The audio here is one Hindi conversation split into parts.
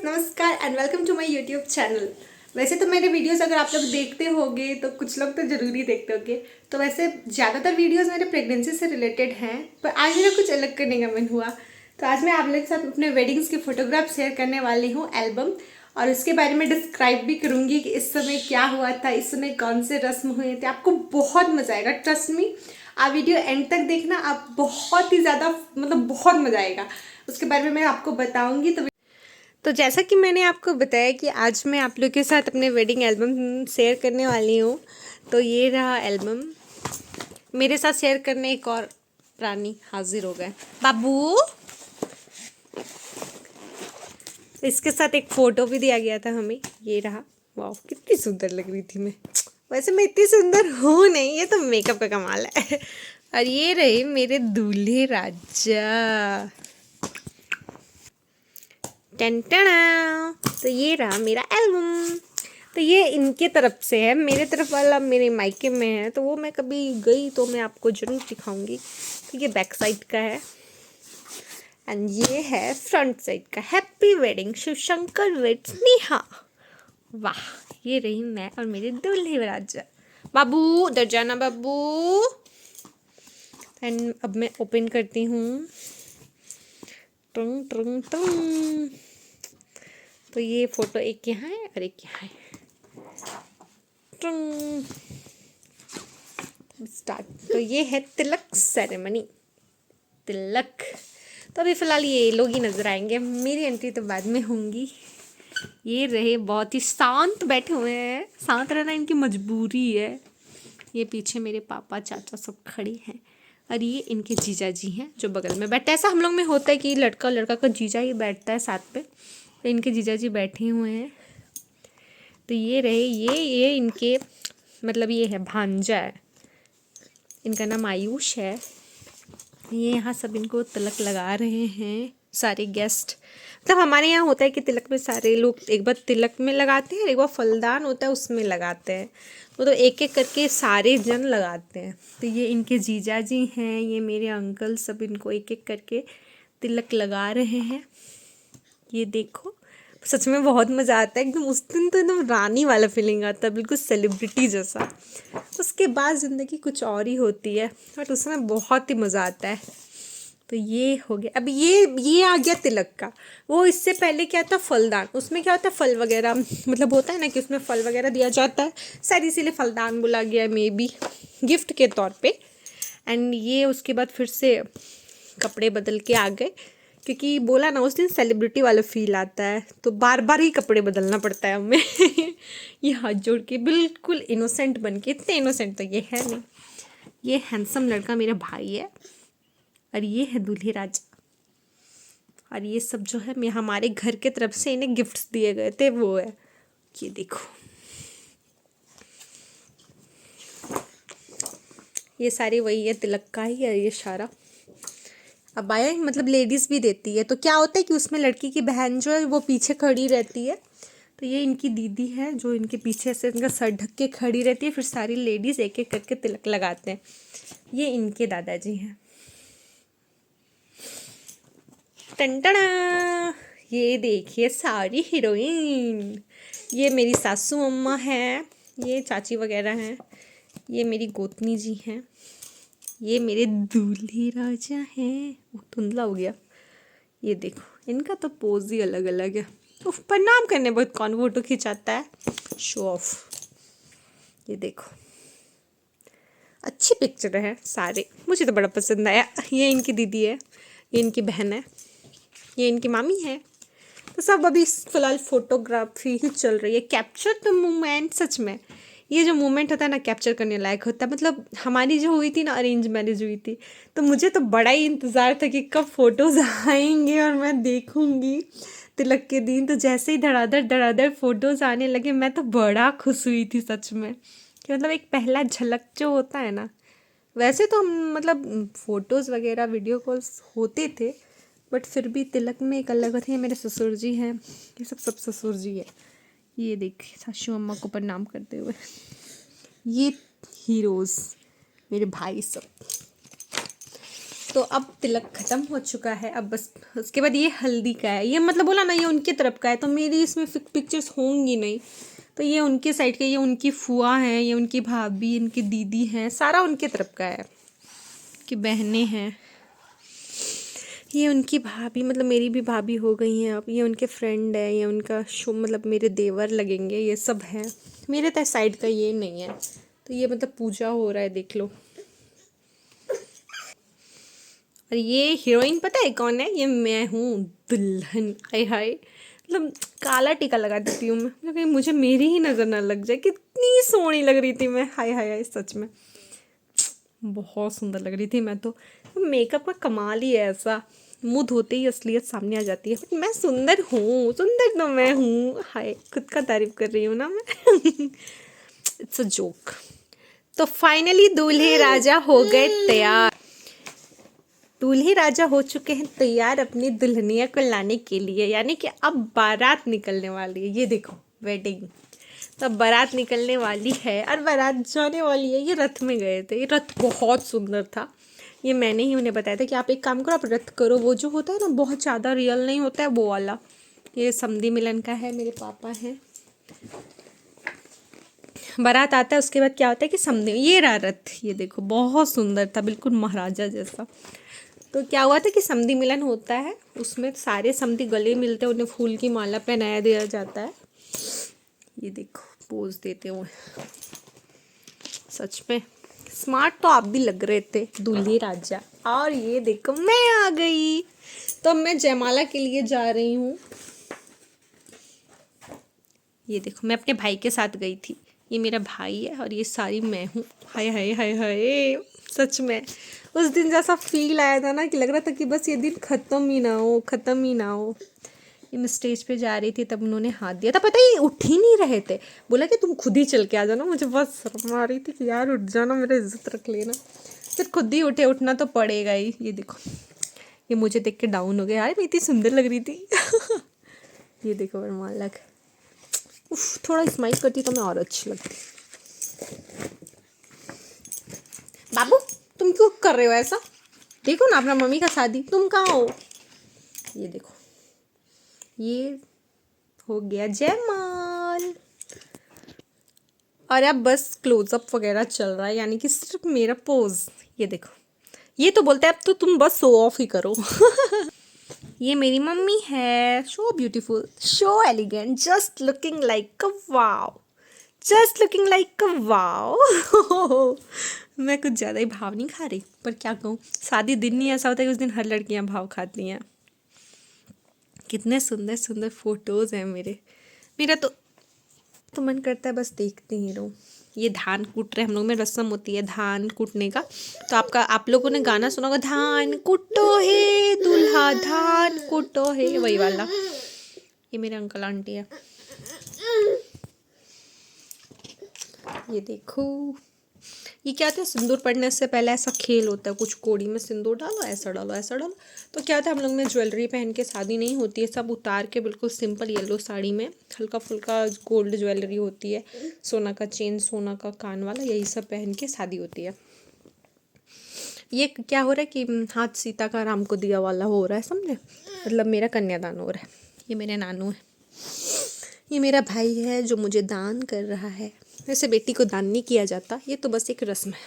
नमस्कार and welcome to my YouTube channel. वैसे तो मेरे वीडियोस अगर आप लोग देखते होंगे तो कुछ लोग तो ज़रूर ही देखते होंगे। तो वैसे ज़्यादातर वीडियोस मेरे प्रेगनेंसी से रिलेटेड हैं, पर आज मेरा कुछ अलग करने का मन हुआ। तो आज मैं आप लोग के साथ अपने वेडिंग्स की फ़ोटोग्राफ शेयर करने वाली हूँ, एल्बम, और उसके बारे में डिस्क्राइब भी करूँगी कि इस समय क्या हुआ था, इस समय कौन से रस्म हुए थे। आपको बहुत मज़ा आएगा, ट्रस्ट मी। आप वीडियो एंड तक देखना, आप बहुत ही ज़्यादा बहुत मज़ा आएगा। उसके बारे में मैं आपको बताऊँगी। तो जैसा कि मैंने आपको बताया कि आज मैं आप लोग के साथ अपने वेडिंग एल्बम शेयर करने वाली हूँ। तो ये रहा एल्बम। मेरे साथ शेयर करने एक और प्राणी हाजिर हो गए, बाबू। इसके साथ एक फ़ोटो भी दिया गया था हमें, ये रहा। वाह, कितनी सुंदर लग रही थी मैं। वैसे मैं इतनी सुंदर हूँ नहीं, ये तो मेकअप का कमाल है। और ये रहे मेरे दूल्हे राजा। टन। तो ये रहा मेरा एल्बम। तो ये इनके तरफ से है, मेरे तरफ वाला मेरे मायके में है, तो वो मैं कभी गई तो मैं आपको जरूर दिखाऊंगी। तो ये बैक साइड का है एंड ये है फ्रंट साइड का। Happy wedding Shiv Shankar weds Neha. वाह, ये रही मैं और मेरे दूल्हे राजा। बाबू उधर जाना बाबू। एंड अब मैं ओपन करती हूँ। टंग टंग टंग। तो ये फोटो एक यहाँ है और एक यहाँ है। स्टार्ट। तो ये है तिलक सेरेमनी। तिलक तो अभी फ़िलहाल ये लोग ही नज़र आएंगे, मेरी एंट्री तो बाद में होंगी। ये रहे बहुत ही शांत बैठे हुए हैं, शांत रहना इनकी मजबूरी है। ये पीछे मेरे पापा चाचा सब खड़े हैं और ये इनके जीजा जी हैं जो बगल में बैठते हैं। ऐसा हम लोग में होता है कि लड़का लड़का का जीजा ही बैठता है साथ पे। तो इनके जीजा जी बैठे हुए हैं। तो ये रहे ये इनके मतलब ये है भांजा है, इनका नाम आयुष है। ये यहाँ सब इनको तिलक लगा रहे हैं, सारे गेस्ट। मतलब हमारे यहाँ होता है कि तिलक में सारे लोग एक बार तिलक में लगाते हैं, एक बार फलदान होता है उसमें लगाते हैं। तो एक एक करके सारे जन लगाते हैं। तो ये इनके जीजा जी हैं, ये मेरे अंकल, सब इनको एक एक करके तिलक लगा रहे हैं। ये देखो, सच में बहुत मज़ा आता है एकदम। उस दिन तो एकदम रानी वाला फीलिंग आता है, बिल्कुल सेलिब्रिटी जैसा। उसके बाद ज़िंदगी कुछ और ही होती है, बट उसमें बहुत ही मज़ा आता है। तो ये हो गया। अब ये आ गया तिलक का। वो इससे पहले क्या था, फलदान। उसमें क्या होता है, फल वगैरह मतलब होता है ना कि उसमें फल वगैरह दिया जाता है, शायद इसीलिए फलदान बोला गया, मे बी गिफ्ट के तौर पे। एंड ये उसके बाद फिर से कपड़े बदल के आ गए, क्योंकि बोला ना उस दिन सेलिब्रिटी वाला फील आता है, तो बार बार ही कपड़े बदलना पड़ता है हमें। ये हाथ जोड़ के बिल्कुल इनोसेंट बन के, इतने इनोसेंट तो ये है नहीं। ये हैंडसम लड़का मेरा भाई है और ये है दूल्हे राजा। और ये सब जो है मैं हमारे घर के तरफ से इन्हें गिफ्ट्स दिए गए थे, वो है। ये देखो, ये सारे वही है, तिलक का ही है ये सारा। अब आया मतलब लेडीज़ भी देती है, तो क्या होता है कि उसमें लड़की की बहन जो है वो पीछे खड़ी रहती है। तो ये इनकी दीदी है जो इनके पीछे से इनका सर ढक के खड़ी रहती है, फिर सारी लेडीज़ एक एक करके तिलक लगाते हैं। ये इनके दादाजी हैं। टंटना, ये देखिए सारी हीरोइन। ये मेरी सासू अम्मा है, ये चाची वगैरह हैं, ये मेरी गोतनी जी हैं, ये मेरे दूल्हे राजा हैं। वो धुंधला हो गया। ये देखो, इनका तो पोज ही अलग अलग है। उफ, प्रणाम करने बहुत कौन फोटो खिंचाता है, शो ऑफ। ये देखो, अच्छी पिक्चर है सारे, मुझे तो बड़ा पसंद आया। ये इनकी दीदी है, ये इनकी बहन है, ये इनकी मामी है। तो सब अभी फ़िलहाल फ़ोटोग्राफी ही चल रही है। Capture the moment. सच में ये जो मोमेंट होता है ना, कैप्चर करने लायक होता है। मतलब हमारी जो हुई थी ना, अरेंज मैरिज हुई थी, तो मुझे तो बड़ा ही इंतज़ार था कि कब फ़ोटोज़ आएंगे और मैं देखूँगी तिलक के दिन। तो जैसे ही धड़ाधड़ फ़ोटोज़ आने लगे, मैं तो बड़ा खुश हुई थी सच में, कि मतलब एक पहला झलक जो होता है ना। वैसे तो हम मतलब फ़ोटोज़ वगैरह वीडियो कॉल्स होते थे, बट फिर भी तिलक में एक अलग थे। मेरे ससुर जी हैं, ये सब ससुर जी है। ये देखिए सासू अम्मा को प्रणाम करते हुए। ये हीरोज़ मेरे भाई सब। तो अब तिलक ख़त्म हो चुका है। अब बस उसके बाद ये हल्दी का है। ये मतलब बोला ना ये उनकी तरफ का है, तो मेरी इसमें पिक्चर्स होंगी नहीं। तो ये उनके साइड के, ये उनकी फुआ हैं, ये उनकी भाभी, इनकी दीदी हैं, सारा उनके तरफ का है कि बहनें हैं। ये उनकी भाभी मतलब मेरी भी भाभी हो गई हैं अब। ये उनके फ्रेंड है, ये उनका शो मतलब मेरे देवर लगेंगे, ये सब हैं। मेरे तो साइड का ये नहीं है। तो ये मतलब पूजा हो रहा है, देख लो। और ये हीरोइन पता है कौन है? ये मैं हूँ, दुल्हन। हाय हाय, मतलब काला टीका लगा देती हूँ मैं, मतलब कहीं मुझे मेरी ही नज़र ना लग जाए। कितनी सोहनी लग रही थी मैं, हाय हाय हाय, सच में बहुत सुंदर लग रही थी मैं तो। मेकअप का कमाल ही है ऐसा, मुंह धोते ही असलियत सामने आ जाती है। बट मैं सुंदर हूँ, सुंदर तो मैं हूँ। हाय, खुद का तारीफ कर रही हूँ ना मैं। It's a joke. तो फाइनली दूल्हे राजा हो गए तैयार। दूल्हे राजा हो चुके हैं तैयार अपनी दुल्हनिया को लाने के लिए, यानी कि अब बारात निकलने वाली है। ये देखो वेडिंग, तो अब बारात निकलने वाली है और बारात जाने वाली है। ये रथ में गए थे, ये रथ बहुत सुंदर था। ये मैंने ही उन्हें बताया था कि आप एक काम करो, आप रथ करो। वो जो होता है ना बहुत ज़्यादा रियल नहीं होता है वो वाला। ये समधी मिलन का है, मेरे पापा हैं। बारात आता है, उसके बाद क्या होता है कि समधी, ये रहा रथ, ये देखो बहुत सुंदर था, बिल्कुल महाराजा जैसा। तो क्या हुआ था कि समधी मिलन होता है, उसमें सारे समधी गले मिलते हैं, उन्हें फूल की माला पहनाया दिया जाता है। ये देखो पोज देते हुए, सच में स्मार्ट तो आप भी लग रहे थे दूल्हे राजा। और ये देखो मैं आ गई, तो मैं जयमाला के लिए जा रही हूँ। ये देखो मैं अपने भाई के साथ गई थी, ये मेरा भाई है और ये सारी मैं हूँ। हाय हाय हाय हाय, सच में उस दिन जैसा फील आया था ना कि लग रहा था कि बस ये दिन ख़त्म ही ना हो, ख़त्म ही ना हो। ये मैं स्टेज पे जा रही थी, तब उन्होंने हाथ दिया था, पता ही उठ ही नहीं रहे थे। बोला कि तुम खुद ही चल के आ जाना। मुझे बहुत शर्म आ रही थी कि यार उठ जाना, मेरा इज्जत रख लेना। फिर खुद ही उठे, उठना तो पड़ेगा ही। ये देखो ये मुझे देख के डाउन हो गया, यार मैं इतनी सुंदर लग रही थी। ये देखो वरमाला, उफ, थोड़ा स्माइल करती तो मैं और अच्छी लगती। बाबू तुम क्यों कर रहे हो ऐसा? देखो ना अपना मम्मी का शादी, तुम कहाँ हो? ये देखो ये हो गया जयमाल। और अब बस क्लोजअप वगैरह चल रहा है, यानी कि सिर्फ मेरा पोज। ये देखो, ये तो बोलते हैं अब तो तुम बस शो ऑफ ही करो। ये मेरी मम्मी है, so beautiful, so elegant, just looking like a wow, just looking like a wow. मैं कुछ ज़्यादा ही भाव नहीं खा रही, पर क्या कहूँ, शादी दिन ही ऐसा होता है कि उस दिन हर लड़कियाँ भाव खाती हैं। कितने सुंदर सुंदर फोटोज़ हैं मेरे। मेरा तो मन करता है बस देखते ही रहूँ। ये धान कूट रहे, हम लोग में रस्म होती है धान कूटने का। तो आप लोगों ने गाना सुना होगा, धान कुटो है दूल्हा धान कुटो है, वही वाला। ये मेरे अंकल आंटी है। ये देखो ये क्या होता है, सिंदूर पड़ने से पहले ऐसा खेल होता है कुछ, कोड़ी में सिंदूर डालो, ऐसा डालो ऐसा डालो। तो क्या होता है हम लोग में ज्वेलरी पहन के शादी नहीं होती है, सब उतार के बिल्कुल सिंपल येलो साड़ी में हल्का फुल्का गोल्ड ज्वेलरी होती है, सोना का चेन, सोना का कान वाला, यही सब पहन के शादी होती है। ये क्या हो रहा है कि हाथ सीता का राम को दिया वाला हो रहा है, समझे? मतलब मेरा कन्यादान हो रहा है। ये मेरे नानू है, ये मेरा भाई है जो मुझे दान कर रहा है। वैसे बेटी को दान नहीं किया जाता, ये तो बस एक रस्म है।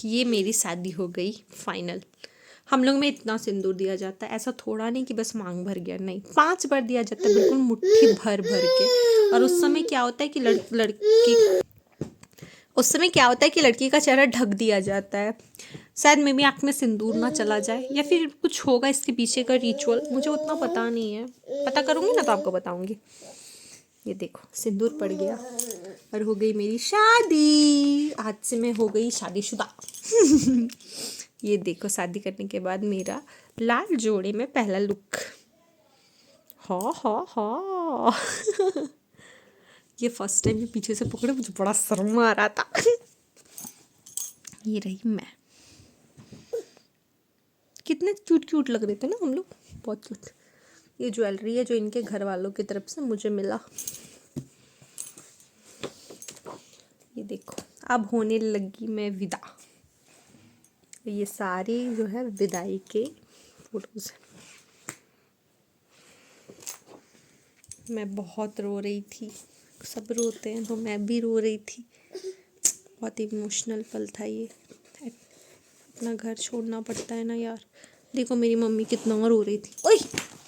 ये मेरी शादी हो गई फाइनल। हम लोग में इतना सिंदूर दिया जाता है, ऐसा थोड़ा नहीं कि बस मांग भर गया, नहीं 5 बार दिया जाता है, बिल्कुल मुट्ठी भर भर के। और उस समय क्या होता है कि लड़की का चेहरा ढक दिया जाता है, शायद मे भी आँख में सिंदूर ना चला जाए, या फिर कुछ होगा इसके पीछे का रिचुअल, मुझे उतना पता नहीं है। पता करूँगी ना तो आपको बताऊँगी। ये देखो सिंदूर पड़ गया और हो गई मेरी शादी। आज से मैं हो गई शादीशुदा। ये देखो शादी करने के बाद मेरा लाल जोड़े में पहला लुक। हाँ हाँ हाँ। ये फर्स्ट टाइम ये पीछे से पकड़े, मुझे बड़ा शर्म आ रहा था। ये रही मैं, कितने क्यूट क्यूट लग रहे थे ना हम लोग, बहुत क्यूट। ये ज्वेलरी है जो इनके घर वालों की तरफ से मुझे मिला। ये देखो अब होने लगी मैं विदा। ये सारी जो है विदाई के फोटोज। मैं बहुत रो रही थी, सब रोते हैं तो मैं भी रो रही थी। बहुत इमोशनल पल था ये। अपना घर छोड़ना पड़ता है ना यार। देखो मेरी मम्मी कितना रो रही थी। ओए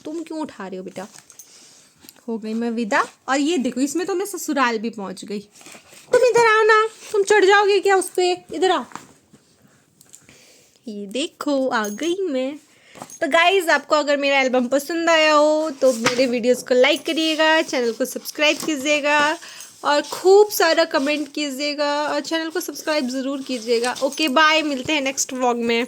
तुम क्यों उठा रहे हो बेटा। हो गई मैं विदा। और ये देखो इसमें तो मैं ससुराल भी पहुंच गई। तुम इधर आओ ना, तुम चढ़ जाओगे क्या उस पे, इधर आओ। ये देखो आ गई मैं। तो गाइज आपको अगर मेरा एल्बम पसंद आया हो तो मेरे वीडियोस को लाइक करिएगा, चैनल को सब्सक्राइब कीजिएगा और खूब सारा कमेंट कीजिएगा और चैनल को सब्सक्राइब ज़रूर कीजिएगा। ओके बाय, मिलते हैं नेक्स्ट व्लॉग में।